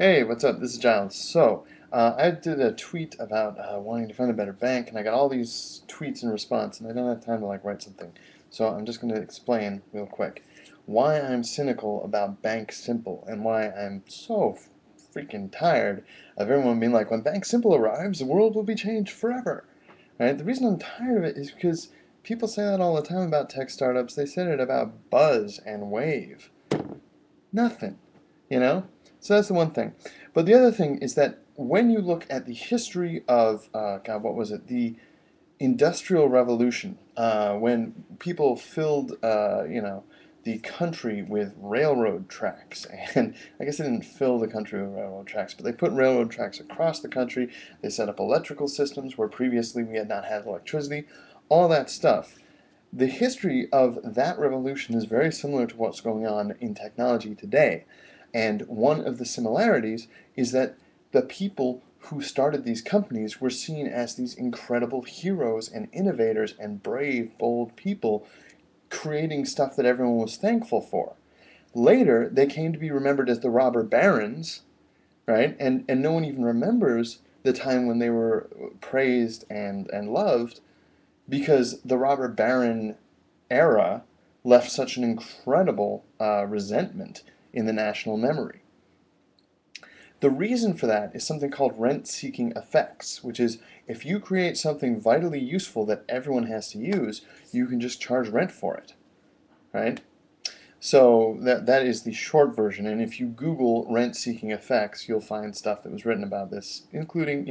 Hey, what's up? This is Giles. I did a tweet about wanting to find a better bank, and I got all these tweets in response, and I don't have time to write something. So I'm just going to explain real quick why I'm cynical about banksimple and why I'm so freaking tired of everyone being like, when banksimple arrives, the world will be changed forever. Right? The reason I'm tired of it is because people say that all the time about tech startups. They said it about Buzz and Wave. Nothing, you know? So that's the one thing. But the other thing is that when you look at the history of, God, what was it? The Industrial Revolution, when people filled, the country with railroad tracks. And I guess they didn't fill the country with railroad tracks, but they put railroad tracks across the country. They set up electrical systems where previously we had not had electricity. All that stuff. The history of that revolution is very similar to what's going on in technology today. And one of the similarities is that the people who started these companies were seen as these incredible heroes and innovators and brave, bold people creating stuff that everyone was thankful for. Later, they came to be remembered as the robber barons, right? And no one even remembers the time when they were praised and loved because the robber baron era left such an incredible resentment in the national memory. The reason for that is something called rent-seeking effects, which is if you create something vitally useful that everyone has to use, you can just charge rent for it, right? So that is the short version, and if you Google rent-seeking effects, you'll find stuff that was written about this, including,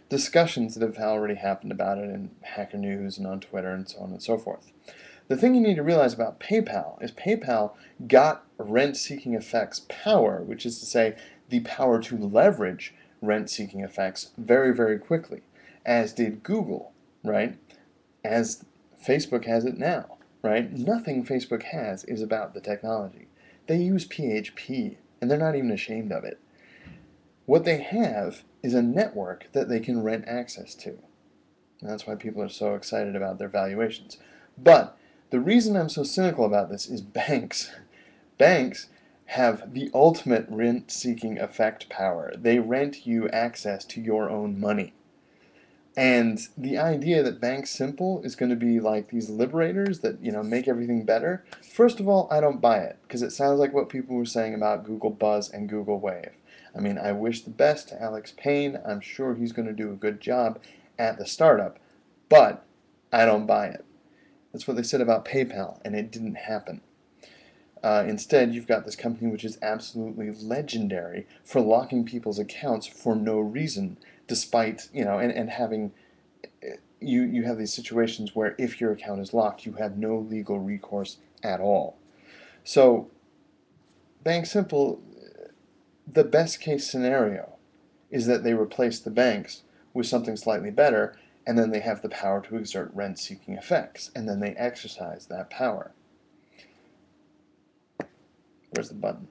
discussions that have already happened about it in Hacker News and on Twitter and so on and so forth. The thing you need to realize about PayPal is PayPal got rent-seeking effects power, which is to say the power to leverage rent-seeking effects very, very quickly, as did Google, right? As Facebook has it now, right? Nothing Facebook has is about the technology. They use PHP, and they're not even ashamed of it. What they have is a network that they can rent access to. And that's why people are so excited about their valuations. But the reason I'm so cynical about this is banks. Banks have the ultimate rent-seeking effect power. They rent you access to your own money. And the idea that banksimple is going to be like these liberators that, make everything better, first of all, I don't buy it, because it sounds like what people were saying about Google Buzz and Google Wave. I mean, I wish the best to Alex Payne. I'm sure he's going to do a good job at the startup, but I don't buy it. That's what they said about PayPal, and it didn't happen. Instead, you've got this company which is absolutely legendary for locking people's accounts for no reason, despite, and having, you have these situations where if your account is locked, you have no legal recourse at all. So, banksimple, the best case scenario is that they replace the banks with something slightly better, and then they have the power to exert rent-seeking effects, and then they exercise that power. Where's the button?